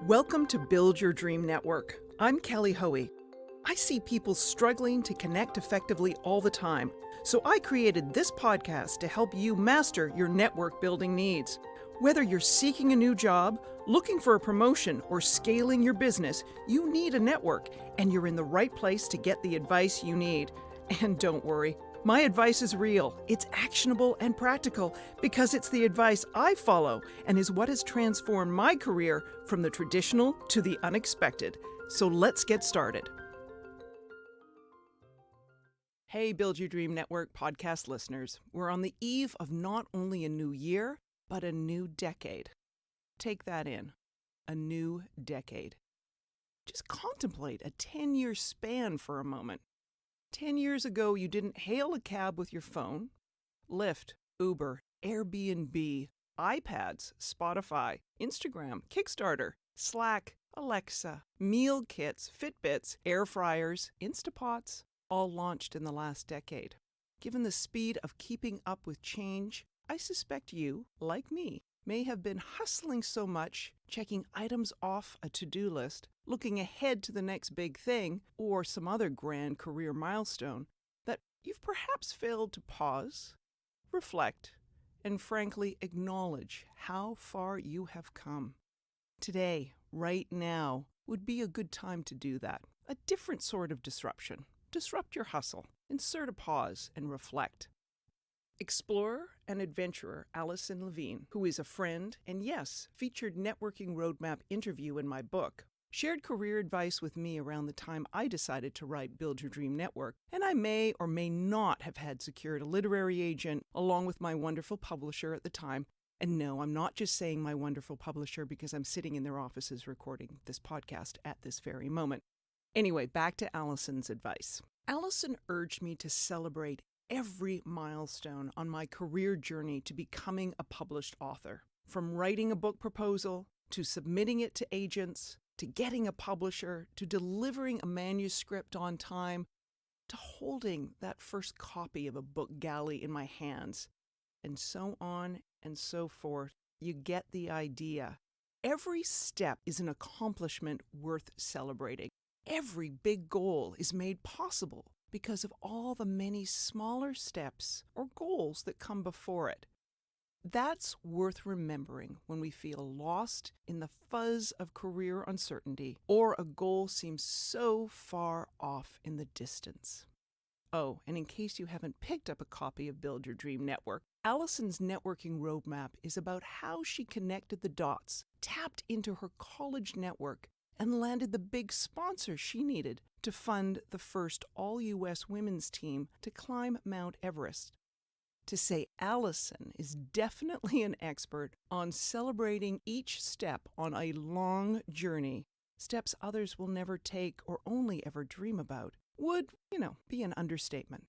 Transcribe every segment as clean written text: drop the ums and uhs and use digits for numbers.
Welcome to Build Your Dream Network. I'm Kelly Hoey. I see people struggling to connect effectively all the time, so I created this podcast to help you master your network building needs. Whether you're seeking a new job, looking for a promotion, or scaling your business, you need a network, and you're in the right place to get the advice you need. And don't worry, my advice is real. It's actionable and practical because it's the advice I follow and is what has transformed my career from the traditional to the unexpected. So let's get started. Hey, Build Your Dream Network podcast listeners. We're on the eve of not only a new year, but a new decade. Take that in. A new decade. Just contemplate a 10-year span for a moment. 10 years ago, you didn't hail a cab with your phone. Lyft, Uber, Airbnb, iPads, Spotify, Instagram, Kickstarter, Slack, Alexa, meal kits, Fitbits, air fryers, Instapots, all launched in the last decade. Given the speed of keeping up with change, I suspect you, like me, may have been hustling so much, checking items off a to-do list, looking ahead to the next big thing or some other grand career milestone, that you've perhaps failed to pause, reflect, and frankly acknowledge how far you have come. Today, right now, would be a good time to do that. A different sort of disruption. Disrupt your hustle. Insert a pause and reflect. Explorer and adventurer Allison Levine, who is a friend and yes, featured networking roadmap interview in my book, shared career advice with me around the time I decided to write Build Your Dream Network, and I may or may not have had secured a literary agent along with my wonderful publisher at the time. And no, I'm not just saying my wonderful publisher because I'm sitting in their offices recording this podcast at this very moment. Anyway, back to Allison's advice. Allison urged me to celebrate every milestone on my career journey to becoming a published author. From writing a book proposal, to submitting it to agents, to getting a publisher, to delivering a manuscript on time, to holding that first copy of a book galley in my hands, and so on and so forth. You get the idea. Every step is an accomplishment worth celebrating. Every big goal is made possible because of all the many smaller steps or goals that come before it. That's worth remembering when we feel lost in the fuzz of career uncertainty or a goal seems so far off in the distance. Oh, and in case you haven't picked up a copy of Build Your Dream Network, Allison's networking roadmap is about how she connected the dots, tapped into her college network, and landed the big sponsor she needed to fund the first all-U.S. women's team to climb Mount Everest. To say Allison is definitely an expert on celebrating each step on a long journey, steps others will never take or only ever dream about, would, be an understatement.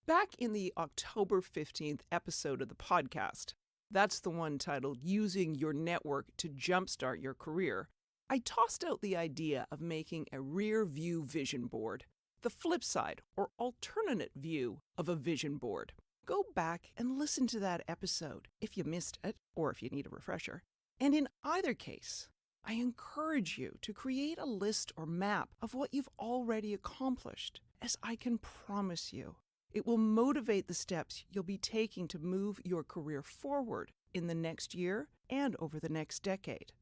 Back in the October 15th episode of the podcast, that's the one titled Using Your Network to Jumpstart Your Career, I tossed out the idea of making a rear view vision board, the flip side or alternate view of a vision board. Go back and listen to that episode if you missed it or if you need a refresher. And in either case, I encourage you to create a list or map of what you've already accomplished, as I can promise you, it will motivate the steps you'll be taking to move your career forward in the next year and over the next decade.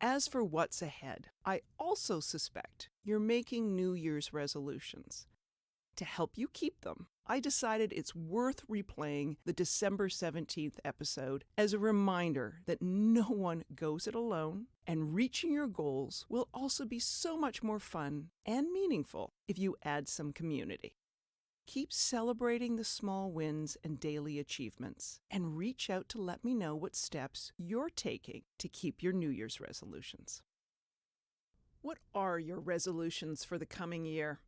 As for what's ahead, I also suspect you're making New Year's resolutions. To help you keep them, I decided it's worth replaying the December 17th episode as a reminder that no one goes it alone, and reaching your goals will also be so much more fun and meaningful if you add some community. Keep celebrating the small wins and daily achievements, and reach out to let me know what steps you're taking to keep your New Year's resolutions. What are your resolutions for the coming year?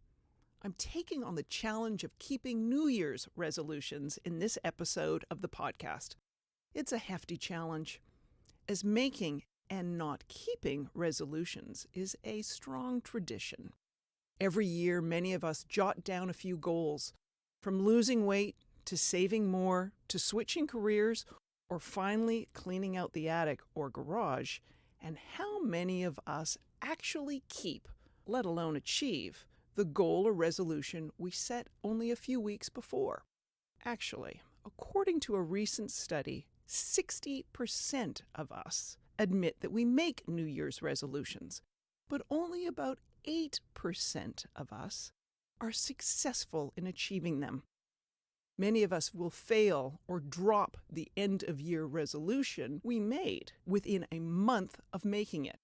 I'm taking on the challenge of keeping New Year's resolutions in this episode of the podcast. It's a hefty challenge, as making and not keeping resolutions is a strong tradition. Every year, many of us jot down a few goals, from losing weight to saving more to switching careers or finally cleaning out the attic or garage And how many of us actually keep, let alone achieve, the goal or resolution we set only a few weeks before? Actually, according to a recent study, 60% of us admit that we make New Year's resolutions, but only about 8% of us are successful in achieving them. Many of us will fail or drop the end-of-year resolution we made within a month of making it.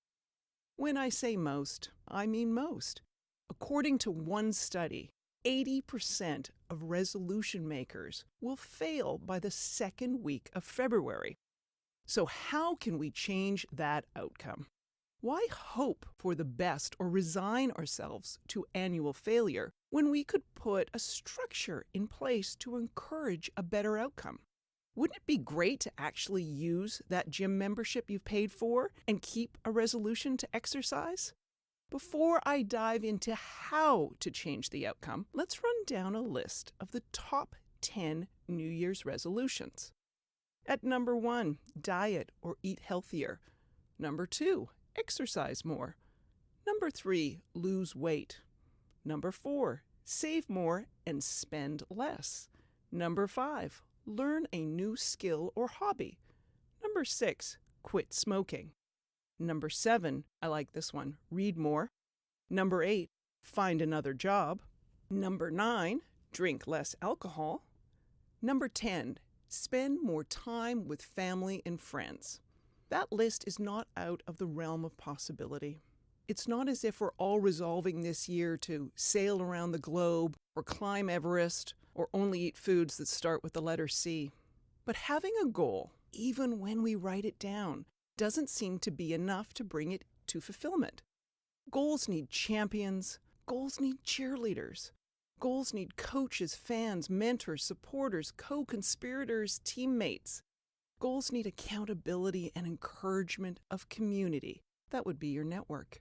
When I say most, I mean most. According to one study, 80% of resolution makers will fail by the second week of February. So how can we change that outcome? Why hope for the best or resign ourselves to annual failure when we could put a structure in place to encourage a better outcome? Wouldn't it be great to actually use that gym membership you've paid for and keep a resolution to exercise? Before I dive into how to change the outcome, let's run down a list of the top 10 New Year's resolutions. At number 1, diet or eat healthier. Number 2, exercise more. Number 3, lose weight. Number 4, save more and spend less. Number 5, learn a new skill or hobby. Number 6, quit smoking. Number 7, I like this one, read more. Number 8, find another job. Number 9, drink less alcohol. Number 10, spend more time with family and friends. That list is not out of the realm of possibility. It's not as if we're all resolving this year to sail around the globe or climb Everest or only eat foods that start with the letter C. But having a goal, even when we write it down, doesn't seem to be enough to bring it to fulfillment. Goals need champions. Goals need cheerleaders. Goals need coaches, fans, mentors, supporters, co-conspirators, teammates. Goals need accountability and encouragement of community. That would be your network.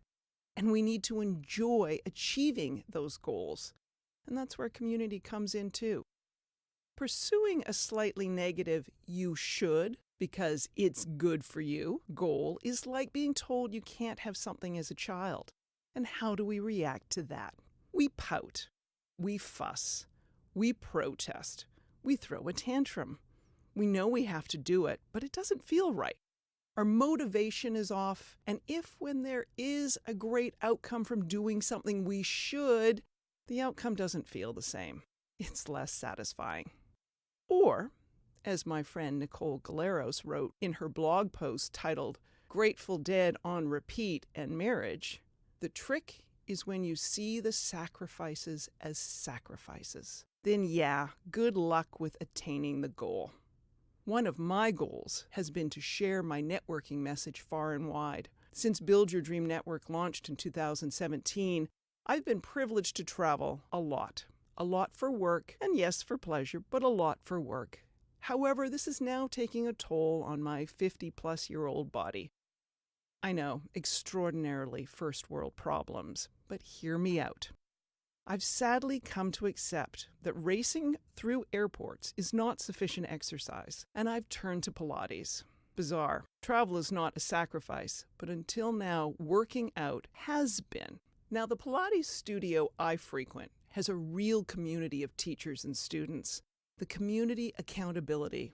And we need to enjoy achieving those goals. And that's where community comes in too. Pursuing a slightly negative "you should" because it's good for you goal is like being told you can't have something as a child. And how do we react to that? We pout. We fuss. We protest. We throw a tantrum. We know we have to do it, but it doesn't feel right. Our motivation is off, and if when there is a great outcome from doing something we should, the outcome doesn't feel the same. It's less satisfying. Or, as my friend Nicole Galeros wrote in her blog post titled Grateful Dead on Repeat and Marriage, the trick is when you see the sacrifices as sacrifices. Then yeah, good luck with attaining the goal. One of my goals has been to share my networking message far and wide. Since Build Your Dream Network launched in 2017, I've been privileged to travel a lot. A lot for work, and yes, for pleasure, but a lot for work. However, this is now taking a toll on my 50-plus-year-old body. I know, extraordinarily first world problems, but hear me out. I've sadly come to accept that racing through airports is not sufficient exercise, and I've turned to Pilates. Bizarre. Travel is not a sacrifice, but until now, working out has been. Now, the Pilates studio I frequent has a real community of teachers and students. The community accountability,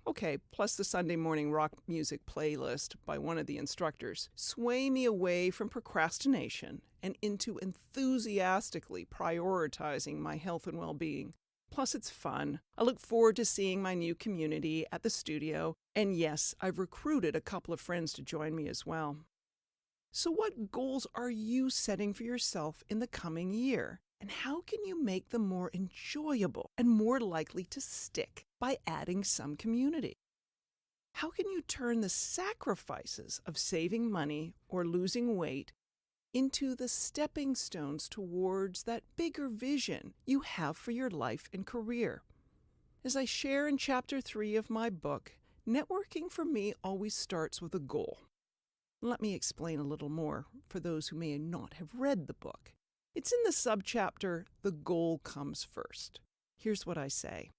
plus the Sunday morning rock music playlist by one of the instructors, sway me away from procrastination and into enthusiastically prioritizing my health and well-being. Plus, it's fun. I look forward to seeing my new community at the studio, and yes, I've recruited a couple of friends to join me as well. So what goals are you setting for yourself in the coming year? And how can you make them more enjoyable and more likely to stick by adding some community? How can you turn the sacrifices of saving money or losing weight into the stepping stones towards that bigger vision you have for your life and career? As I share in Chapter 3 of my book, networking for me always starts with a goal. Let me explain a little more for those who may not have read the book. It's in the subchapter, The Goal Comes First. Here's what I say.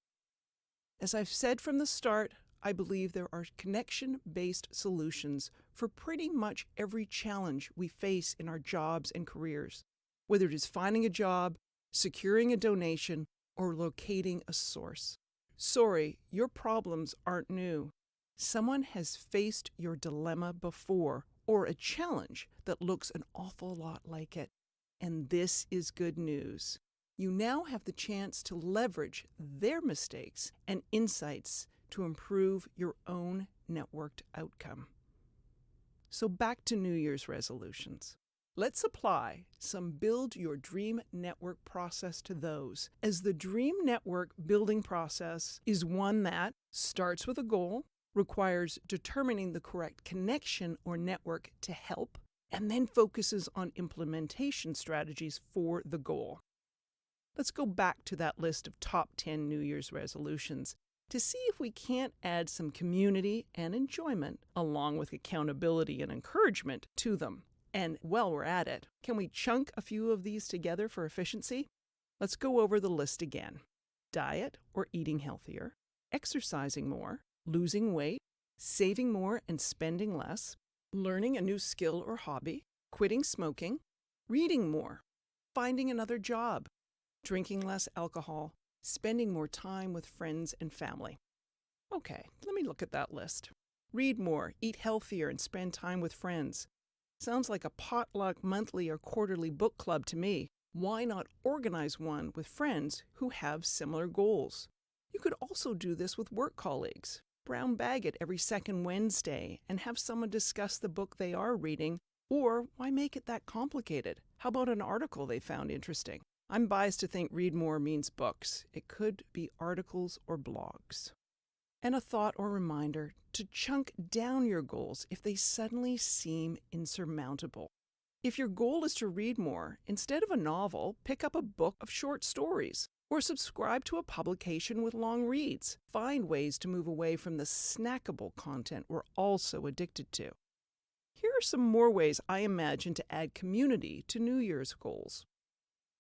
As I've said from the start, I believe there are connection-based solutions for pretty much every challenge we face in our jobs and careers, whether it is finding a job, securing a donation, or locating a source. Sorry, your problems aren't new. Someone has faced your dilemma before, or a challenge that looks an awful lot like it. And this is good news. You now have the chance to leverage their mistakes and insights to improve your own networked outcome. So back to New Year's resolutions. Let's apply some Build Your Dream Network process to those, as the dream network building process is one that starts with a goal, requires determining the correct connection or network to help, and then focuses on implementation strategies for the goal. Let's go back to that list of top 10 New Year's resolutions to see if we can't add some community and enjoyment, along with accountability and encouragement, to them. And while we're at it, can we chunk a few of these together for efficiency? Let's go over the list again. Diet or eating healthier, exercising more, losing weight, saving more and spending less, learning a new skill or hobby, quitting smoking, reading more, finding another job, drinking less alcohol, spending more time with friends and family. Okay, let me look at that list. Read more, eat healthier, and spend time with friends. Sounds like a potluck monthly or quarterly book club to me. Why not organize one with friends who have similar goals? You could also do this with work colleagues. Brown bag it every second Wednesday and have someone discuss the book they are reading. Or why make it that complicated? How about an article they found interesting? I'm biased to think read more means books. It could be articles or blogs. And a thought or reminder to chunk down your goals if they suddenly seem insurmountable. If your goal is to read more, instead of a novel, pick up a book of short stories or subscribe to a publication with long reads. Find ways to move away from the snackable content we're all so addicted to. Here are some more ways I imagine to add community to New Year's goals.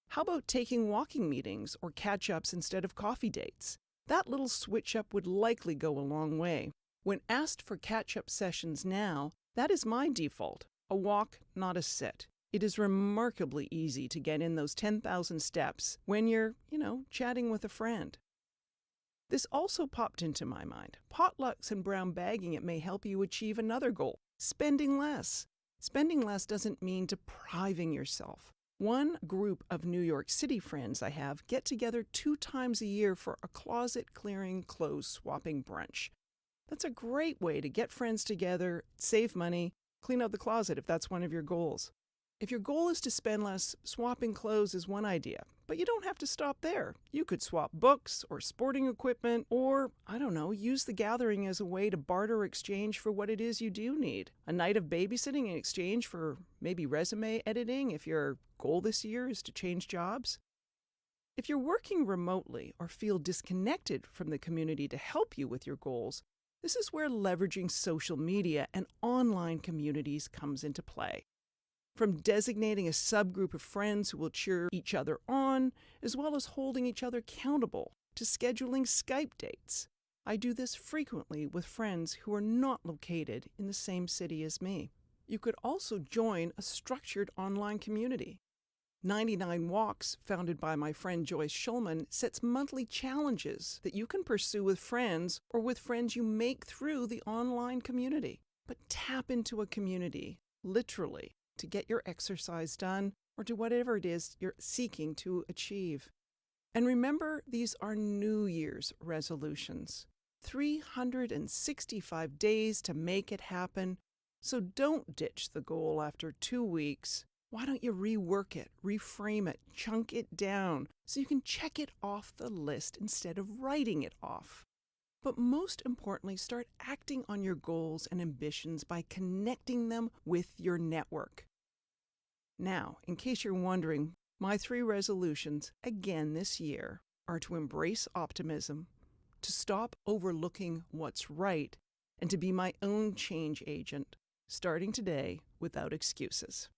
How about taking walking meetings or catch-ups instead of coffee dates? That little switch-up would likely go a long way. When asked for catch-up sessions now, that is my default. A walk, not a sit. It is remarkably easy to get in those 10,000 steps when you're, chatting with a friend. This also popped into my mind. Potlucks and brown bagging it may help you achieve another goal, spending less. Spending less doesn't mean depriving yourself. One group of New York City friends I have get together 2 times a year for a closet-clearing, clothes-swapping brunch. That's a great way to get friends together, save money, clean out the closet if that's one of your goals. If your goal is to spend less, swapping clothes is one idea, but you don't have to stop there. You could swap books or sporting equipment or, use the gathering as a way to barter or exchange for what it is you do need. A night of babysitting in exchange for maybe resume editing if your goal this year is to change jobs. If you're working remotely or feel disconnected from the community to help you with your goals, this is where leveraging social media and online communities comes into play. From designating a subgroup of friends who will cheer each other on, as well as holding each other accountable, to scheduling Skype dates. I do this frequently with friends who are not located in the same city as me. You could also join a structured online community. 99 Walks, founded by my friend Joyce Schulman, sets monthly challenges that you can pursue with friends or with friends you make through the online community. But tap into a community, literally, to get your exercise done or do whatever it is you're seeking to achieve. And remember, these are New Year's resolutions. 365 days to make it happen. So don't ditch the goal after 2 weeks. Why don't you rework it, reframe it, chunk it down so you can check it off the list instead of writing it off? But most importantly, start acting on your goals and ambitions by connecting them with your network. Now, in case you're wondering, my 3 resolutions, again this year, are to embrace optimism, to stop overlooking what's right, and to be my own change agent, starting today without excuses.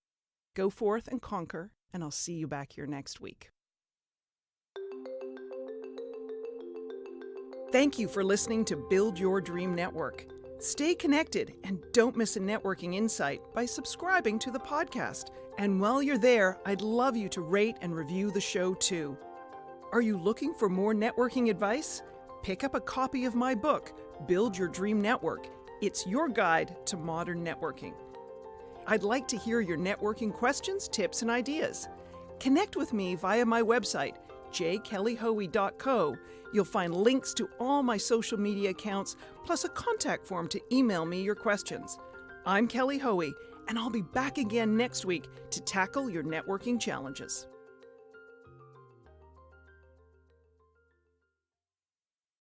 Go forth and conquer, and I'll see you back here next week. Thank you for listening to Build Your Dream Network. Stay connected and don't miss a networking insight by subscribing to the podcast. And while you're there, I'd love you to rate and review the show too. Are you looking for more networking advice? Pick up a copy of my book, Build Your Dream Network. It's your guide to modern networking. I'd like to hear your networking questions, tips, and ideas. Connect with me via my website, jkellyhoey.co. You'll find links to all my social media accounts, plus a contact form to email me your questions. I'm Kelly Hoey, and I'll be back again next week to tackle your networking challenges.